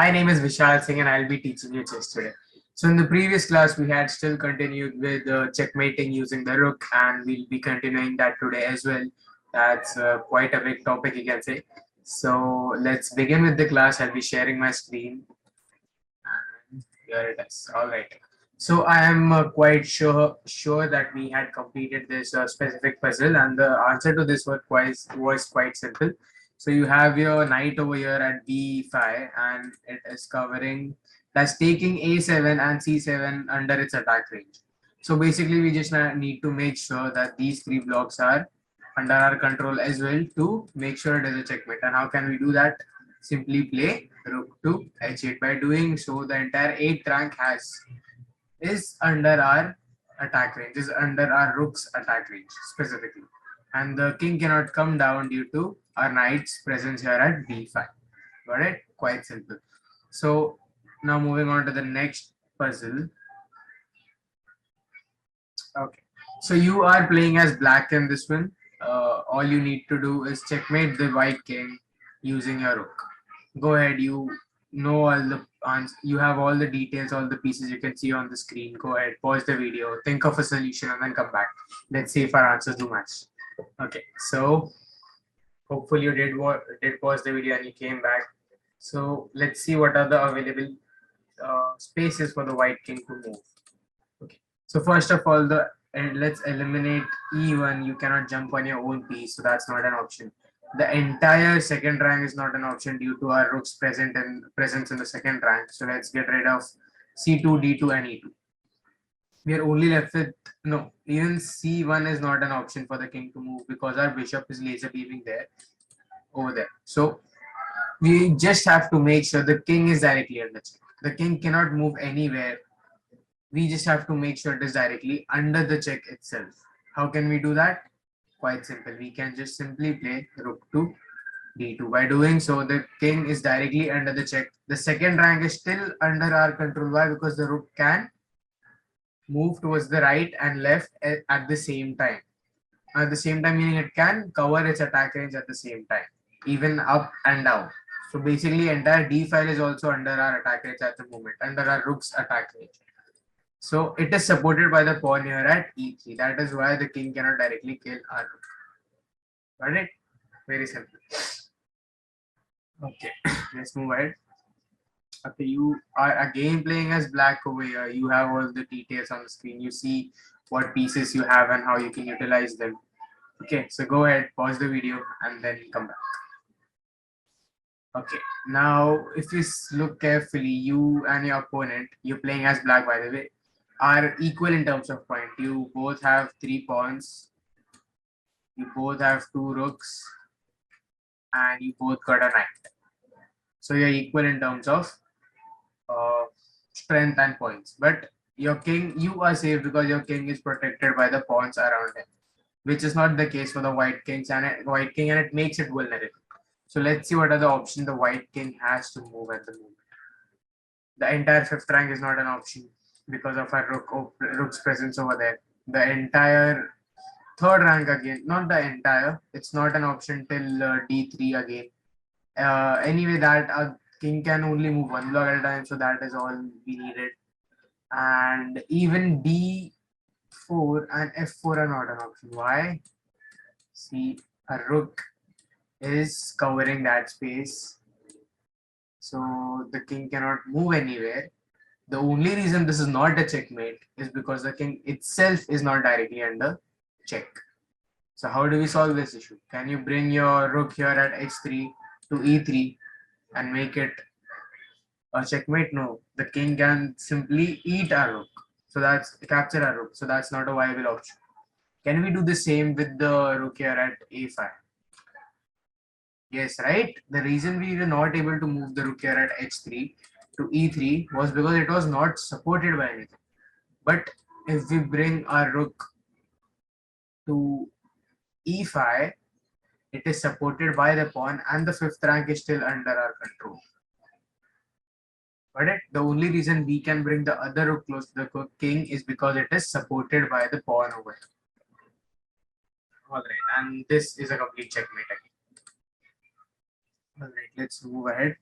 My name is Vishal Singh and I'll be teaching you chess today. So in the previous class, we had still continued with checkmating using the rook, and we'll be continuing that today as well. That's quite a big topic, you can say. So let's begin with the class. I'll be sharing my screen. And here it is. All right. So I am quite sure that we had completed this specific puzzle, and the answer to this was quite simple. So you have your knight over here at b5, and it is covering that's taking a7 and c7 under its attack range. So basically, we just need to make sure that these three blocks are under our control as well to make sure it is a checkmate. And how can we do that? Simply play rook to h8. By doing so, the entire 8th rank is under our attack range, is under our rook's attack range specifically. And the king cannot come down due to our knight's presence here at b5. Got it? Quite simple. So now moving on to the next puzzle. Okay. So you are playing as black in this one. All you need to do is checkmate the white king using your rook. Go ahead. You know all the answers. You have all the details, all the pieces you can see on the screen. Go ahead. Pause the video. Think of a solution and then come back. Let's see if our answers do match. Okay. So hopefully you did pause the video and you came back. So let's see what are the available spaces for the white king to move. Okay. So first of all, let's eliminate e1. You cannot jump on your own piece, so that's not an option. The entire second rank is not an option due to our rook's presence in the second rank. So let's get rid of c2, d2, and e2. We are only left with no. Even c1 is not an option for the king to move because our bishop is laser beaming there over there. So we just have to make sure the king is directly under check. The king cannot move anywhere. We just have to make sure it is directly under the check itself. How can we do that? Quite simple. We can just simply play rook to d2. By doing so, the king is directly under the check. The second rank is still under our control. Why? Because the rook can move towards the right and left at the same time. At the same time, meaning it can cover its attack range at the same time, even up and down. So basically, entire d file is also under our attack range at the moment, under our rook's attack range. So it is supported by the pawn here at e3. That is why the king cannot directly kill our rook. Got it? Very simple. Okay, let's move ahead. Okay, you are again playing as black over here. You have all the details on the screen. You see what pieces you have and how you can utilize them. Okay, so go ahead, pause the video and then come back. Okay, now if you look carefully, you and your opponent, you're playing as black by the way, are equal in terms of point. You both have 3 pawns, you both have 2 rooks, and you both got a knight. So you're equal in terms of strength and points. But your king, you are safe because your king is protected by the pawns around him, which is not the case for the white king, and it makes it vulnerable. So let's see what are the options the white king has to move at the moment. The entire 5th rank is not an option because of our rook's presence over there. The entire 3rd rank again, not the entire, it's not an option till d3 again. Anyway, that king can only move 1 block at a time, so that is all we needed. And even d4 and f4 are not an option. Why? See, a rook is covering that space, so the king cannot move anywhere. The only reason this is not a checkmate is because the king itself is not directly under check. So how do we solve this issue? Can you bring your rook here at h3 to e3 and make it a checkmate? No, the king can simply eat our rook. So that's capture our rook. So that's not a viable option. Can we do the same with the rook here at a5? Yes, right? The reason we were not able to move the rook here at h3 to e3 was because it was not supported by anything. But if we bring our rook to e5, it is supported by the pawn and the 5th rank is still under our control. Got it? The only reason we can bring the other rook close to the king is because it is supported by the pawn over here. Alright, and this is a complete checkmate again. Alright, let's move ahead.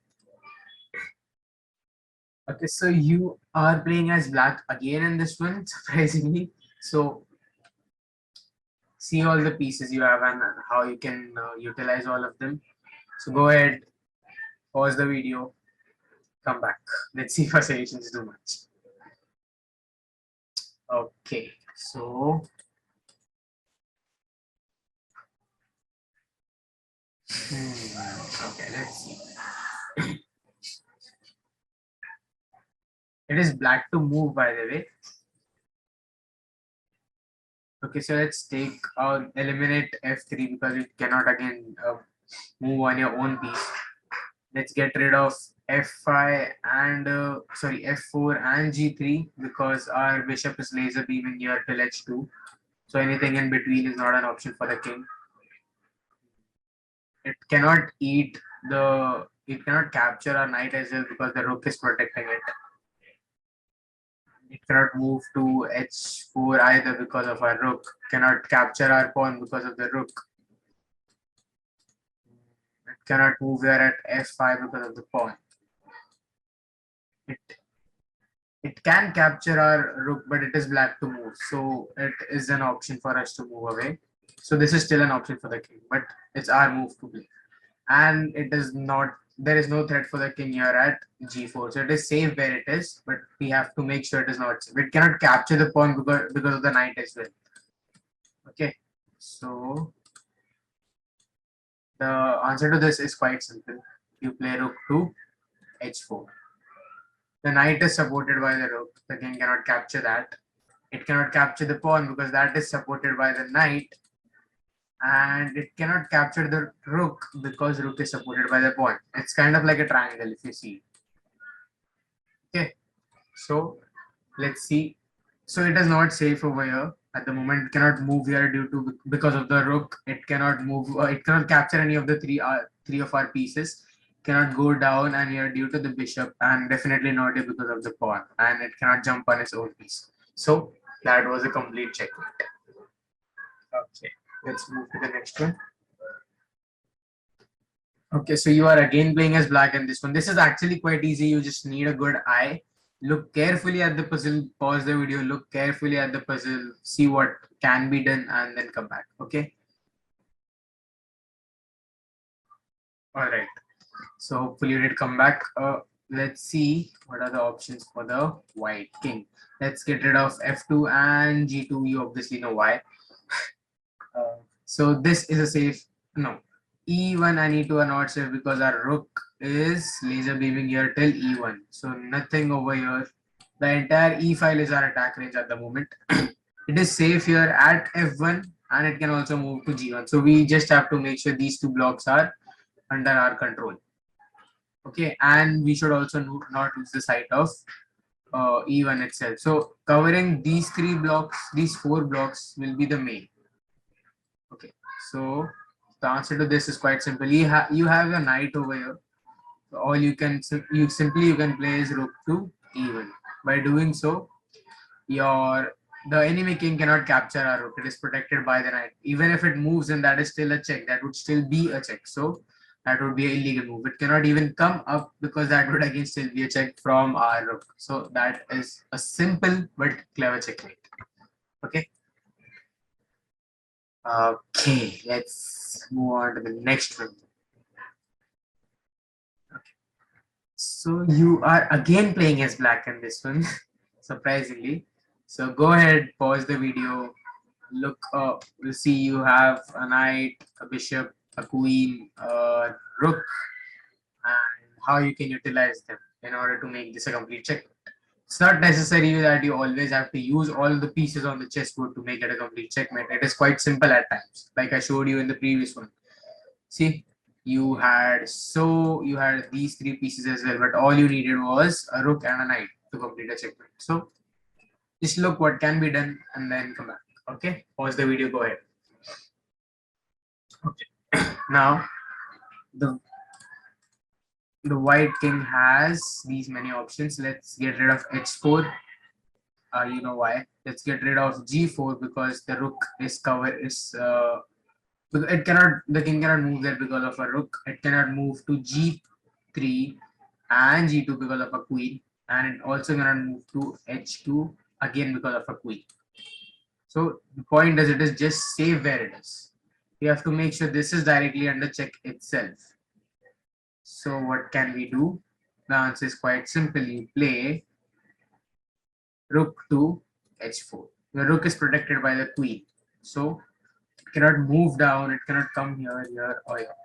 Okay, so you are playing as black again in this one, surprisingly. So see all the pieces you have and how you can utilize all of them. So go ahead, pause the video, come back. Let's see if our solutions do much. Okay, so okay, let's see. It is black to move, by the way. Okay, so let's take eliminate f3 because it cannot again move on your own piece. Let's get rid of f5 and sorry f4 and g3 because our bishop is laser beaming here till h2. So anything in between is not an option for the king. It cannot eat it cannot capture our knight as well because the rook is protecting it. It cannot move to h4 either because of our rook. Cannot capture our pawn because of the rook. It cannot move here at f5 because of the pawn. It it can capture our rook, but it is black to move, so it is an option for us to move away. So this is still an option for the king, but it's our move to play. And it is not, there is no threat for the king here at g4, so it is safe where it is, but we have to make sure it is not safe. It cannot capture the pawn because of the knight as well. Okay, so the answer to this is quite simple. You play rook to h4. The knight is supported by the rook. The king cannot capture that. It cannot capture the pawn because that is supported by the knight. And it cannot capture the rook because rook is supported by the pawn. It's kind of like a triangle if you see. Okay, so let's see. So it is not safe over here at the moment. It cannot move here due to because of the rook. It cannot move. It cannot capture any of the three of our pieces. Cannot go down and here due to the bishop, and definitely not here because of the pawn. And it cannot jump on its own piece. So that was a complete checkmate. Okay, let's move to the next one. Okay, so you are again playing as black in this one. This is actually quite easy. You just need a good eye. Look carefully at the puzzle, pause the video, look carefully at the puzzle, see what can be done, and then come back. Okay. All right. So hopefully you did come back. Let's see what are the options for the white king. Let's get rid of f2 and g2. You obviously know why. So this is a safe, no, e1 and e2 are not safe because our rook is laser beaming here till e1. So nothing over here. The entire e file is our attack range at the moment. It is safe here at f1 and it can also move to g1. So we just have to make sure these two blocks are under our control. Okay, and we should also not lose the sight of e1 itself. So covering these three blocks, these four blocks will be the main. Okay, so the answer to this is quite simple. You have your knight over here. So all you can you can play is rook to e1. By doing so, the enemy king cannot capture our rook. It is protected by the knight. Even if it moves, and that is still a check. That would still be a check. So that would be an illegal move. It cannot even come up because that would again still be a check from our rook. So that is a simple but clever checkmate. Okay. Okay, let's move on to the next one. Okay. So you are again playing as black in this one, surprisingly. So go ahead, pause the video, look up, we'll see you have a knight, a bishop, a queen, a rook, and how you can utilize them in order to make this a complete check. It's not necessary that you always have to use all the pieces on the chessboard to make it a complete checkmate. It is quite simple at times, like I showed you in the previous one. See, you had these three pieces as well, but all you needed was a rook and a knight to complete a checkmate. So just look what can be done and then come back. Okay, pause the video, go ahead. Okay, now the the white king has these many options. Let's get rid of h4. You know why? Let's get rid of g4 because the rook is covered is it cannot, the king cannot move there because of a rook. It cannot move to g3 and g2 because of a queen, and it also gonna move to h2 again because of a queen. So the point is, it is just save where it is. You have to make sure this is directly under check itself. So what can we do? The answer is quite simple. You play rook to h4. Your rook is protected by the queen, so it cannot move down. It cannot come here, or here.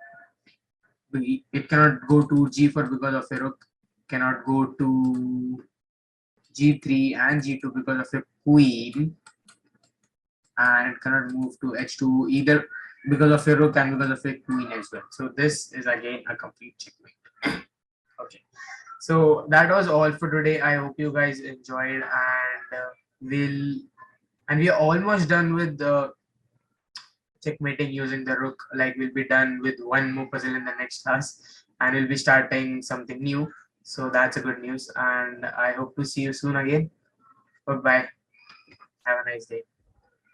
It cannot go to g4 because of a rook. Cannot go to g3 and g2 because of a queen, and it cannot move to h2 either because of a rook and because of a queen as well. So this is again a complete checkmate. Okay, so that was all for today. I hope you guys enjoyed, and we are almost done with the checkmating using the rook. Like, we'll be done with one more puzzle in the next class, and we'll be starting something new. So that's a good news, and I hope to see you soon again. Bye bye. Have a nice day.